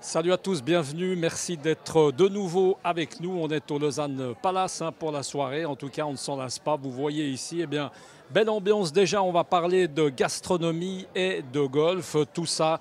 Salut à tous, bienvenue. Merci d'être de nouveau avec nous. On est au Lausanne Palace pour la soirée. En tout cas, on ne s'en lasse pas. Vous voyez ici, belle ambiance déjà. On va parler de gastronomie et de golf. Tout ça,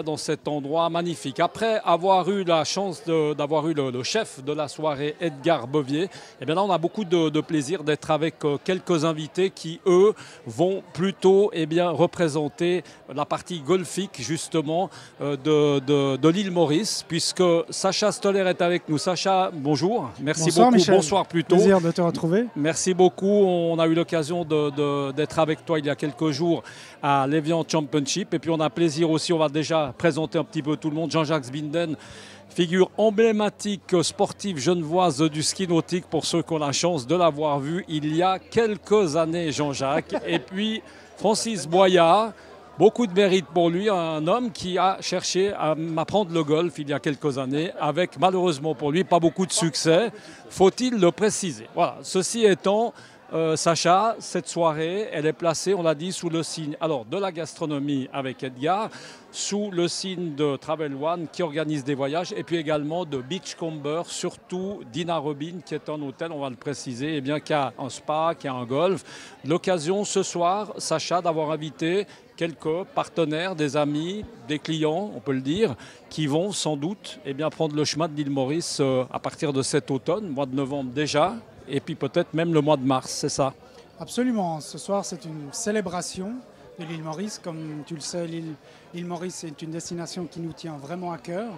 dans cet endroit magnifique. Après avoir eu la chance d'avoir eu le chef de la soirée, Edgar Bovier, là, on a beaucoup de plaisir d'être avec quelques invités qui, eux, vont plutôt représenter la partie golfique, justement, de l'île Maurice, puisque Sacha Stoller est avec nous. Sacha, bonjour. Merci Bonsoir, beaucoup. Michel. Bonsoir plutôt. Plaisir de te retrouver. Merci beaucoup. On a eu l'occasion d'être avec toi il y a quelques jours à l'Evian Championship. Et puis on a plaisir aussi, on va déjà présenter un petit peu tout le monde. Jean-Jacques Sbinden, figure emblématique sportive genevoise du ski nautique pour ceux qui ont la chance de l'avoir vu il y a quelques années, Jean-Jacques. Et puis Francis Boyard. Beaucoup de mérite pour lui, un homme qui a cherché à m'apprendre le golf il y a quelques années, avec malheureusement pour lui pas beaucoup de succès, faut-il le préciser. Voilà. Ceci étant, Sacha, cette soirée, elle est placée, on l'a dit, sous le signe de la gastronomie avec Edgar, sous le signe de Travel One qui organise des voyages, et puis également de Beachcomber, surtout Dina Robin, qui est un hôtel, on va le préciser, qui a un spa, qui a un golf. L'occasion ce soir, Sacha, d'avoir invité quelques partenaires, des amis, des clients, on peut le dire, qui vont sans doute prendre le chemin de l'île Maurice à partir de cet automne, mois de novembre déjà, et puis peut-être même le mois de mars, c'est ça? Absolument. Ce soir, c'est une célébration de l'île Maurice. Comme tu le sais, l'île Maurice est une destination qui nous tient vraiment à cœur.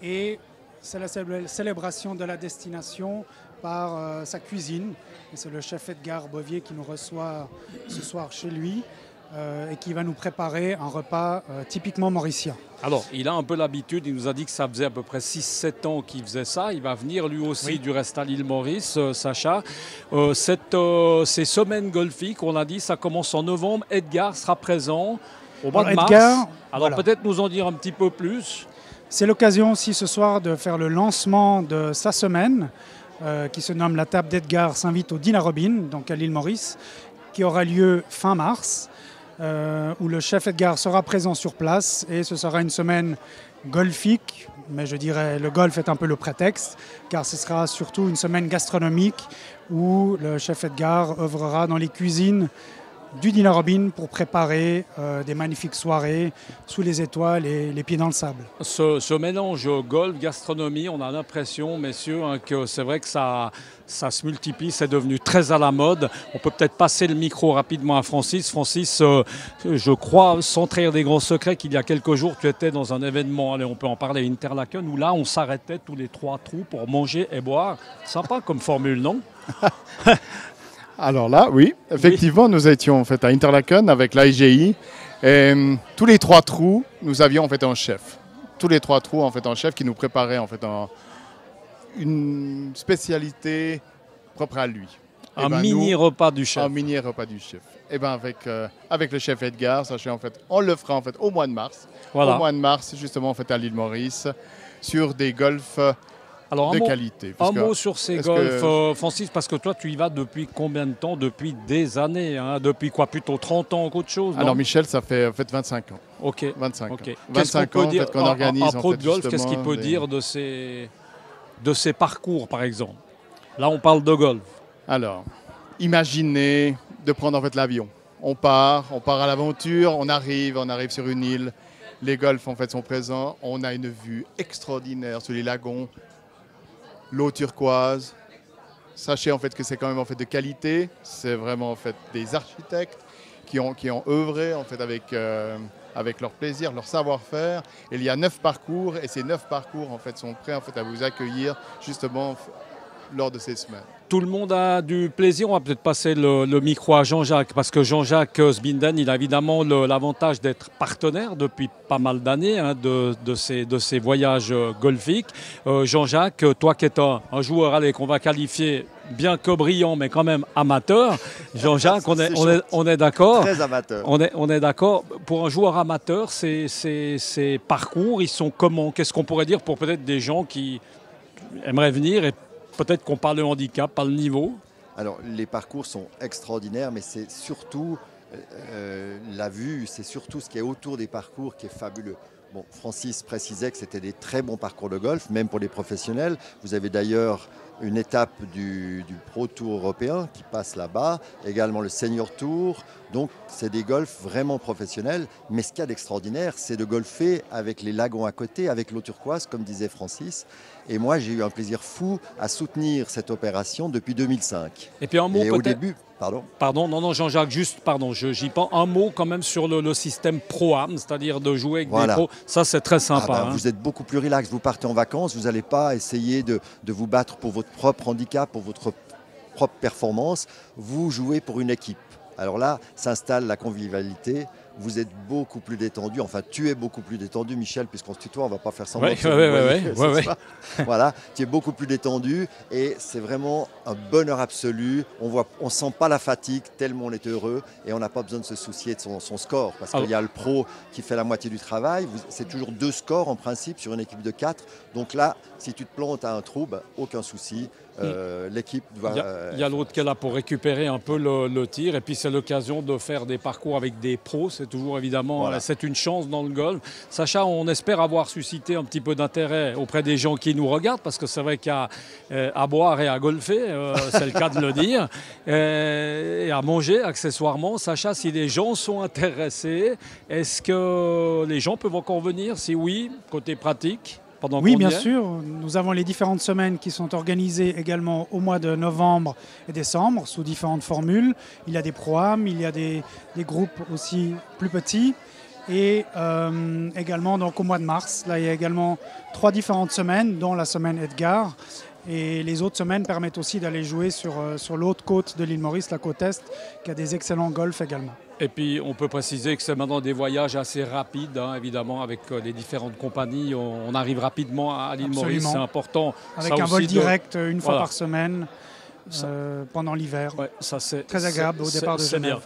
Et c'est la célébration de la destination par sa cuisine. Et c'est le chef Edgar Bovier qui nous reçoit ce soir chez lui. Et qui va nous préparer un repas typiquement mauricien. Alors, il a un peu l'habitude, il nous a dit que ça faisait à peu près 6-7 ans qu'il faisait ça. Il va venir lui aussi du reste à l'île Maurice, Sacha. Ces semaines golfiques, on a dit, ça commence en novembre. Edgar sera présent au mois de mars. Alors peut-être nous en dire un petit peu plus. C'est l'occasion aussi ce soir de faire le lancement de sa semaine, qui se nomme La table d'Edgar s'invite au Dina Robin, donc à l'île Maurice, qui aura lieu fin mars. Où le chef Edgar sera présent sur place et ce sera une semaine golfique, mais je dirais le golf est un peu le prétexte, car ce sera surtout une semaine gastronomique où le chef Edgar œuvrera dans les cuisines du Dina Robin pour préparer des magnifiques soirées sous les étoiles et les pieds dans le sable. Ce mélange golf, gastronomie, on a l'impression, messieurs, que c'est vrai que ça se multiplie, c'est devenu très à la mode. On peut peut-être passer le micro rapidement à Francis. Francis, je crois, sans trahir des grands secrets, qu'il y a quelques jours, tu étais dans un événement, allez, on peut en parler, Interlaken, où là, on s'arrêtait tous les 3 trous pour manger et boire. Sympa comme formule, non? Alors là, oui, effectivement, nous étions en fait à Interlaken avec l'IGI. Tous les 3 trous, nous avions en fait un chef. Tous les 3 trous, en fait, un chef qui nous préparait en fait une spécialité propre à lui. Un mini-repas du chef. Un mini-repas du chef. Et avec le chef Edgar, sachez en fait, on le fera en fait au mois de mars. Voilà. Au mois de mars, justement en fait à l'île Maurice, sur des golfs. Alors, de qualité. Un mot sur ces golfs, Francis, parce que toi, tu y vas depuis combien de temps? Depuis des années, depuis quoi? Plutôt 30 ans qu'autre chose? Alors, Michel, ça fait en fait 25 ans. Ok. 25 ans. 25 ans qu'on organise. Un pro de golf, qu'est-ce qu'il peut dire de ces parcours, par exemple? Là, on parle de golf. Alors, imaginez de prendre en fait l'avion. On part à l'aventure, on arrive sur une île. Les golfs en fait sont présents. On a une vue extraordinaire sur les lagons. L'eau turquoise, sachez en fait que c'est quand même en fait de qualité. C'est vraiment en fait des architectes qui ont œuvré en fait avec leur plaisir, leur savoir-faire. Il y a 9 parcours et ces 9 parcours en fait sont prêts en fait à vous accueillir justement lors de ces semaines. Tout le monde a du plaisir. On va peut-être passer le micro à Jean-Jacques, parce que Jean-Jacques Sbinden, il a évidemment l'avantage d'être partenaire depuis pas mal d'années de ces voyages golfiques. Jean-Jacques, toi qui es un joueur qu'on va qualifier bien que brillant, mais quand même amateur. Jean-Jacques, on est d'accord. Très amateur. On est d'accord. Pour un joueur amateur, ces parcours, ils sont comment? Qu'est-ce qu'on pourrait dire pour peut-être des gens qui aimeraient venir et peut-être qu'on parle de handicap, pas le niveau? Alors, les parcours sont extraordinaires, mais c'est surtout la vue, c'est surtout ce qui est autour des parcours qui est fabuleux. Bon, Francis précisait que c'était des très bons parcours de golf, même pour les professionnels. Vous avez d'ailleurs une étape du Pro Tour européen qui passe là-bas, également le Senior Tour. Donc, c'est des golfs vraiment professionnels. Mais ce qu'il y a d'extraordinaire, c'est de golfer avec les lagons à côté, avec l'eau turquoise, comme disait Francis. Et moi, j'ai eu un plaisir fou à soutenir cette opération depuis 2005. Et puis un mot au début, Pardon, non, Jean-Jacques, juste, pardon, j'y pense un mot quand même sur le système Pro-Am, c'est-à-dire de jouer avec des pros. Ça, c'est très sympa. Vous êtes beaucoup plus relax. Vous partez en vacances, vous n'allez pas essayer de vous battre pour votre propre handicap, pour votre propre performance. Vous jouez pour une équipe. Alors là, s'installe la convivialité. Vous êtes beaucoup plus détendu. Enfin, tu es beaucoup plus détendu, Michel, puisqu'on se tutoie, on ne va pas faire semblant. Oui. Voilà, tu es beaucoup plus détendu et c'est vraiment un bonheur absolu. On ne sent pas la fatigue tellement on est heureux et on n'a pas besoin de se soucier de son score parce qu'il y a le pro qui fait la moitié du travail. C'est toujours 2 scores en principe sur une équipe de 4. Donc là, si tu te plantes à un trou, aucun souci. L'équipe doit... Il y a l'autre qui est là pour récupérer un peu le tir et puis c'est l'occasion de faire des parcours avec des pros. C'est toujours évidemment, c'est une chance dans le golf. Sacha, on espère avoir suscité un petit peu d'intérêt auprès des gens qui nous regardent parce que c'est vrai qu'il y a à boire et à golfer, c'est le cas de le dire, et à manger accessoirement. Sacha, si les gens sont intéressés, est-ce que les gens peuvent encore venir? Si oui, côté pratique? Oui, bien sûr. Nous avons les différentes semaines qui sont organisées également au mois de novembre et décembre sous différentes formules. Il y a des pro-am, il y a des groupes aussi plus petits. Et également donc, au mois de mars, là, il y a également 3 différentes semaines, dont la semaine Edgar. Et les autres semaines permettent aussi d'aller jouer sur l'autre côte de l'île Maurice, la côte Est, qui a des excellents golfs également. Et puis, on peut préciser que c'est maintenant des voyages assez rapides, évidemment, avec les différentes compagnies. On arrive rapidement à l'île Maurice, c'est important. Avec un vol direct une fois par semaine pendant l'hiver. C'est très agréable au départ de Genève.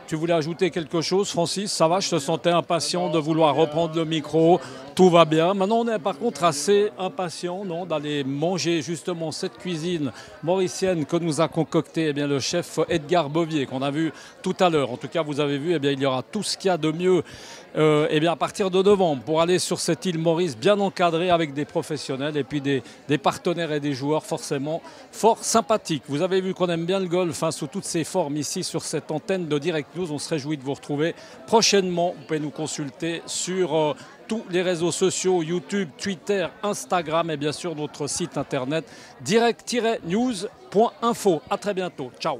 Tu voulais ajouter quelque chose, Francis? Ça va, je te sentais impatient de vouloir reprendre le micro. Tout va bien. Maintenant, on est par contre assez impatient d'aller manger justement cette cuisine mauricienne que nous a concoctée le chef Edgar Bovier, qu'on a vu tout à l'heure. En tout cas, vous avez vu, il y aura tout ce qu'il y a de mieux à partir de novembre pour aller sur cette île Maurice bien encadrée avec des professionnels et puis des partenaires et des joueurs forcément fort sympathiques. Vous avez vu qu'on aime bien le golf sous toutes ses formes ici sur cette antenne de Direct News. On se réjouit de vous retrouver prochainement. Vous pouvez nous consulter sur tous les réseaux sociaux, YouTube, Twitter, Instagram et bien sûr notre site internet direct-news.info. À très bientôt. Ciao.